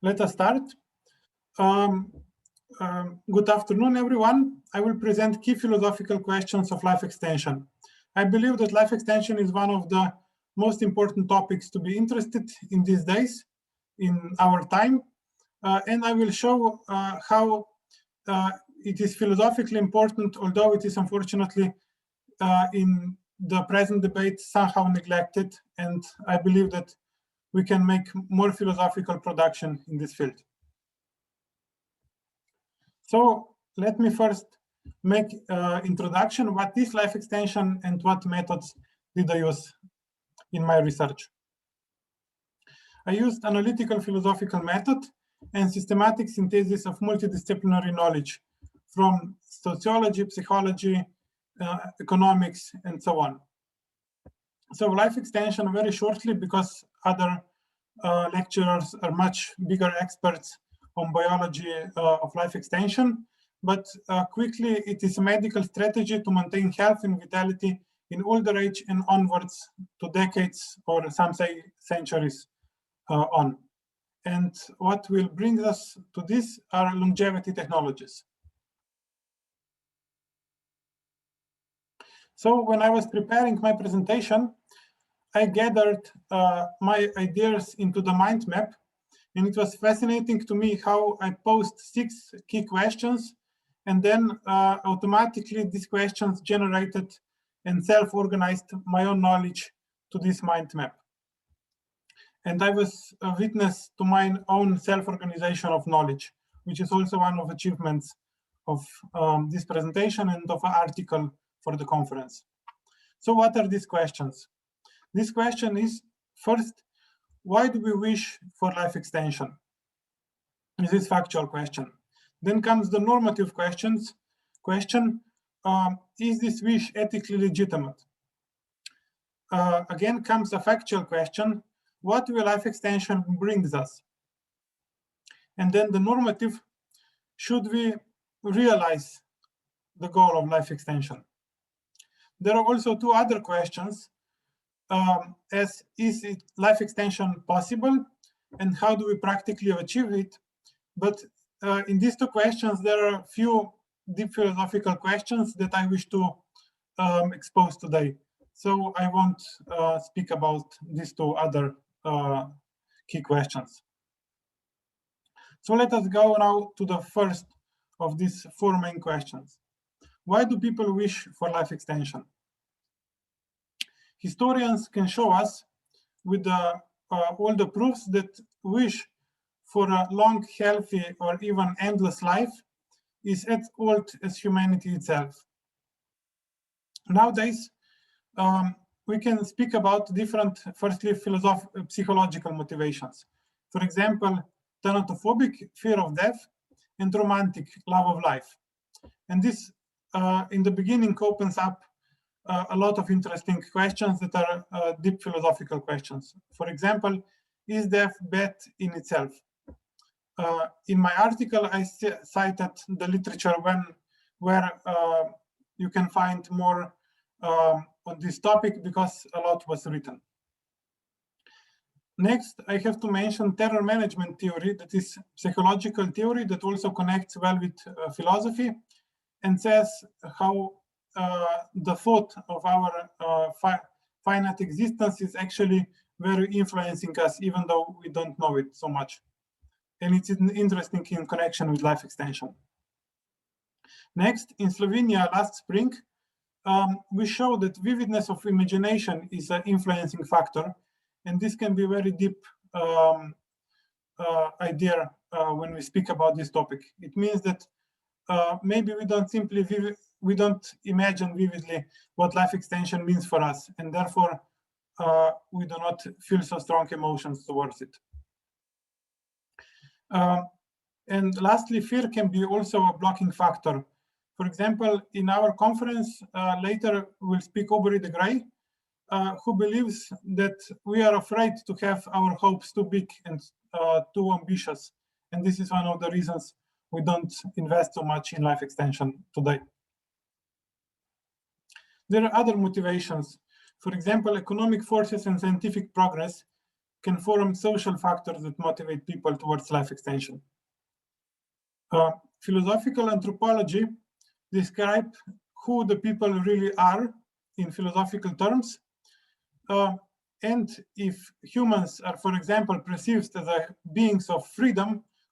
let us start. Good afternoon, everyone. I will present key philosophical questions of life extension. I believe that life extension is one of the most important topics to be interested in these days, in our time, and I will show how it is philosophically important, although it is unfortunately in the present debate somehow neglected, and I believe that we can make more philosophical production in this field. So let me first make introduction. What is life extension and what methods did I use in my research? I used analytical philosophical method and systematic synthesis of multidisciplinary knowledge from sociology, psychology, economics, and so on. So life extension, very shortly, because other lecturers are much bigger experts on biology of life extension, but quickly, it is a medical strategy to maintain health and vitality in older age and onwards to decades, or some say centuries on. And what will bring us to this are longevity technologies. So when I was preparing my presentation, I gathered my ideas into the mind map, and it was fascinating to me how I posed 6 key questions, and then automatically these questions generated and self-organized my own knowledge to this mind map. And I was a witness to my own self-organization of knowledge, which is also one of the achievements of this presentation and of an article for the conference. So what are these questions? This question is, first, why do we wish for life extension? This is factual question. Then comes the normative question, is this wish ethically legitimate? Again comes a factual question, what will life extension brings us? And then the normative, should we realize the goal of life extension? There are also 2 other questions, as is it life extension possible, and how do we practically achieve it? But in these 2 questions, there are a few deep philosophical questions that I wish to expose today. So I won't speak about these 2 other key questions. So let us go now to the first of these 4 main questions. Why do people wish for life extension? Historians can show us with all the proofs that wish for a long, healthy, or even endless life is as old as humanity itself. Nowadays, we can speak about different, firstly, psychological motivations. For example, thanatophobic, fear of death, and romantic, love of life. And this, in the beginning, opens up a lot of interesting questions that are deep philosophical questions. For example, is death bad in itself? In my article, I cited the literature where you can find more on this topic because a lot was written. Next, I have to mention terror management theory, that is psychological theory that also connects well with philosophy and says how the thought of our finite existence is actually very influencing us, even though we don't know it so much. And it's interesting in connection with life extension. Next, in Slovenia last spring, we show that vividness of imagination is an influencing factor, and this can be a very deep idea when we speak about this topic. It means that maybe we don't imagine vividly what life extension means for us, and therefore we do not feel so strong emotions towards it. And lastly, fear can be also a blocking factor. For example, in our conference, later we'll speak Aubrey de Grey, who believes that we are afraid to have our hopes too big and too ambitious. And this is one of the reasons we don't invest so much in life extension today. There are other motivations. For example, economic forces and scientific progress can form social factors that motivate people towards life extension. Philosophical anthropology describes who the people really are in philosophical terms. And if humans are, for example, perceived as beings of freedom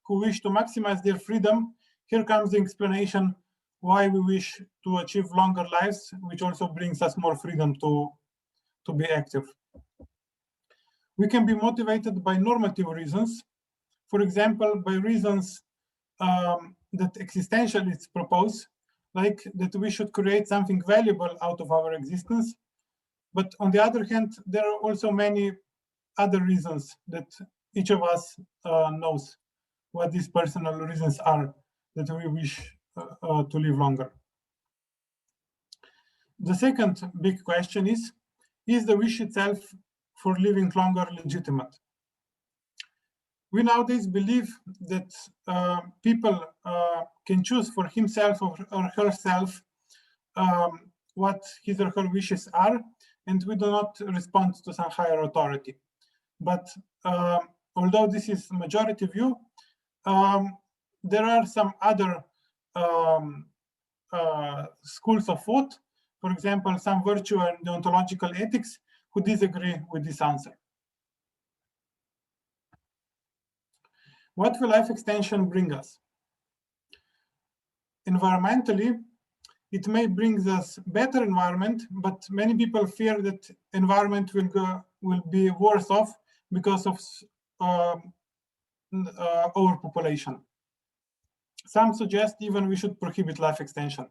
who wish to maximize their freedom, here comes the explanation why we wish to achieve longer lives, which also brings us more freedom to be active. We can be motivated by normative reasons, for example, by reasons that existentialists propose, like that we should create something valuable out of our existence. But on the other hand, there are also many other reasons that each of us knows what these personal reasons are that we wish to live longer. The second big question is the wish itself for living longer legitimate? We nowadays believe that people can choose for himself or herself what his or her wishes are, and we do not respond to some higher authority. But although this is majority view, there are some other schools of thought, for example, some virtue and deontological ethics, who disagree with this answer. What will life extension bring us? Environmentally, it may bring us better environment, but many people fear that environment will be worse off because of overpopulation. Some suggest even we should prohibit life extension.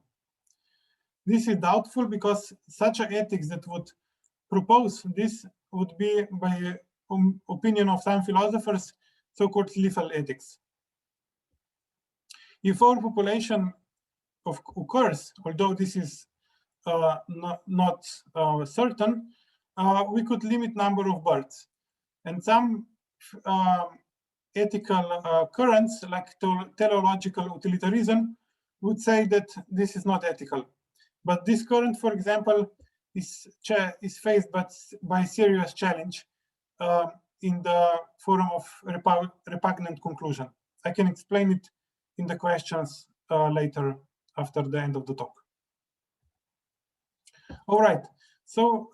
This is doubtful because such an ethics that would propose this would be, by opinion of some philosophers, so-called lethal ethics. If overpopulation occurs, although this is not certain, we could limit number of birds. And some ethical currents, like teleological utilitarianism, would say that this is not ethical. But this current, for example, is faced by serious challenge in the form of repugnant conclusion. I can explain it in the questions later after the end of the talk. All right, so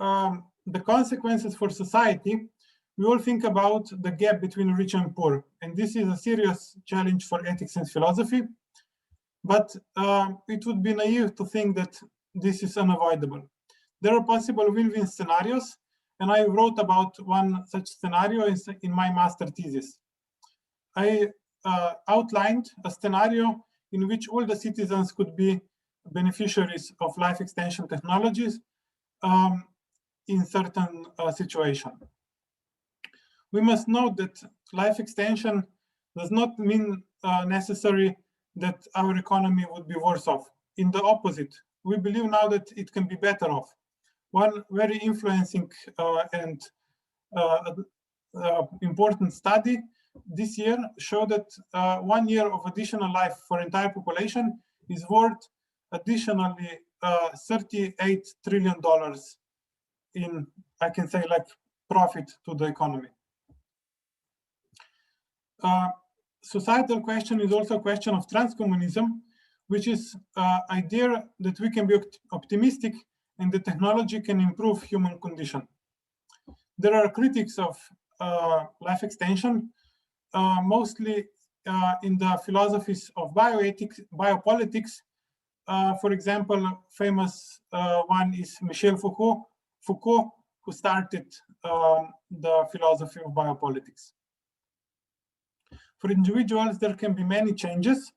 the consequences for society, we all think about the gap between rich and poor, and this is a serious challenge for ethics and philosophy, but it would be naive to think that this is unavoidable. There are possible win-win scenarios, and I wrote about one such scenario in my master thesis. I outlined a scenario in which all the citizens could be beneficiaries of life extension technologies in certain situation. We must note that life extension does not mean necessarily that our economy would be worse off. In the opposite, we believe now that it can be better off. One very influencing and important study this year showed that 1 year of additional life for entire population is worth additionally $38 trillion in, I can say, like, profit to the economy. Societal question is also a question of transcommunism, which is idea that we can be optimistic and the technology can improve human condition. There are critics of life extension, mostly in the philosophies of bioethics, biopolitics. For example, famous one is Michel Foucault, who started the philosophy of biopolitics. For individuals, there can be many changes.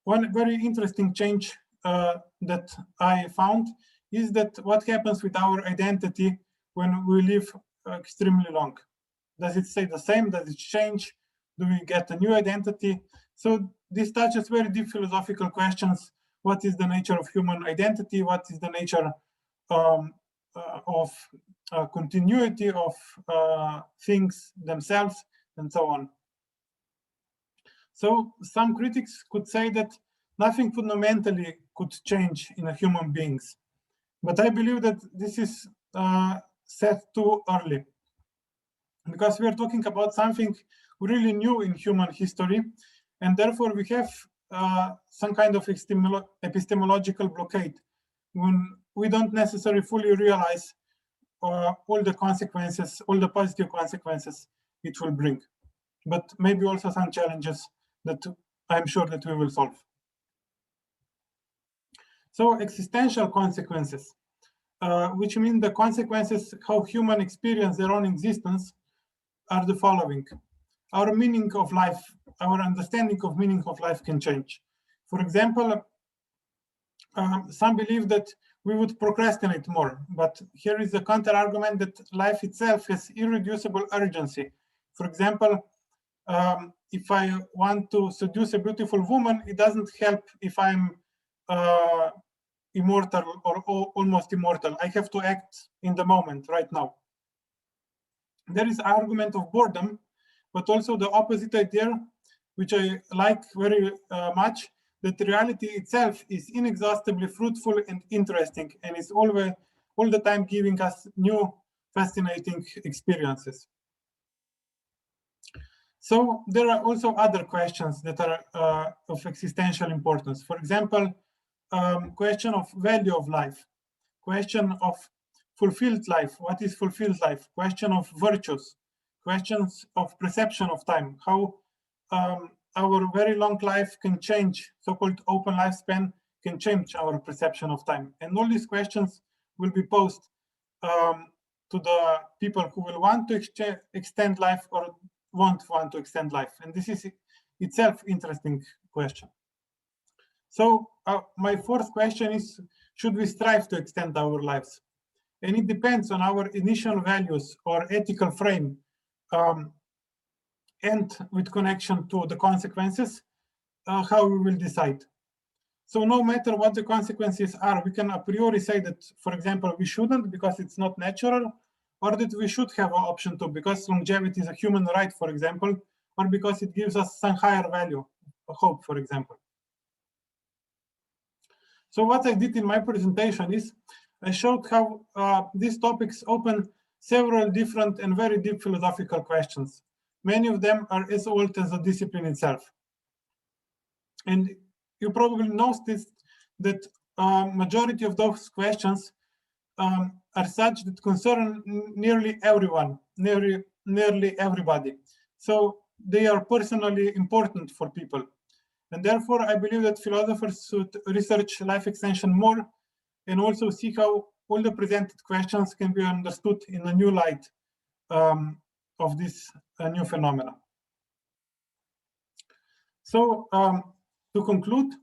One very interesting change that I found is that what happens with our identity when we live extremely long. Does it stay the same? Does it change? Do we get a new identity? So this touches very deep philosophical questions. What is the nature of human identity? What is the nature of continuity of things themselves, and so on? So some critics could say that nothing fundamentally could change in a human beings. But I believe that this is set too early. because we are talking about something really new in human history, and therefore we have some kind of epistemological blockade when we don't necessarily fully realize all the consequences, all the positive consequences it will bring, but maybe also some challenges that I'm sure that we will solve. So existential consequences, which mean the consequences how humans experience their own existence, are the following. Our meaning of life, our understanding of meaning of life can change. For example, some believe that we would procrastinate more, but here is the counter argument that life itself has irreducible urgency. For example, if I want to seduce a beautiful woman, it doesn't help if I'm immortal or almost immortal. I have to act in the moment right now. There is argument of boredom, but also the opposite idea, which I like very much, that reality itself is inexhaustibly fruitful and interesting, and is all the time giving us new fascinating experiences. So there are also other questions that are of existential importance. For example, question of value of life, question of fulfilled life, what is fulfilled life, question of virtues, questions of perception of time, how our very long life can change, so-called open lifespan can change our perception of time. And all these questions will be posed to the people who will want to extend life or won't want to extend life. And this is itself interesting question. So my fourth question is, should we strive to extend our lives? And it depends on our initial values or ethical frame, and with connection to the consequences, how we will decide. So no matter what the consequences are, we can a priori say that, for example, we shouldn't because it's not natural, or that we should have an option to because longevity is a human right, for example, or because it gives us some higher value, a hope, for example. So what I did in my presentation is I showed how these topics open several different and very deep philosophical questions. Many of them are as old as the discipline itself. And you probably noticed that majority of those questions are such that concern nearly everyone, nearly everybody. So they are personally important for people. And therefore, I believe that philosophers should research life extension more and also see how all the presented questions can be understood in a new light of this new phenomena. So to conclude,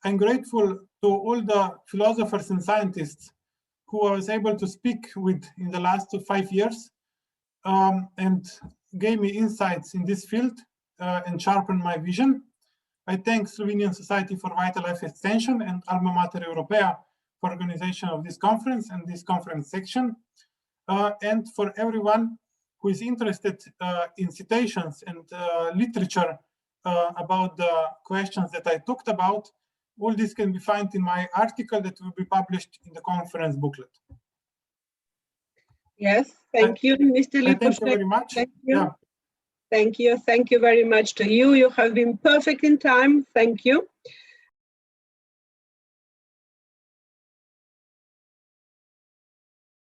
I'm grateful to all the philosophers and scientists who I was able to speak with in the last 5 years and gave me insights in this field and sharpened my vision. I thank Slovenian Society for Vital Life Extension and Alma Mater Europea for organization of this conference and this conference section, and for everyone who is interested in citations and literature about the questions that I talked about. All this can be found in my article that will be published in the conference booklet. Yes, thank you, Mr. Lipovšek. Thank you very much. Thank you. Yeah. Thank you. Thank you very much to you. You have been perfect in time. Thank you.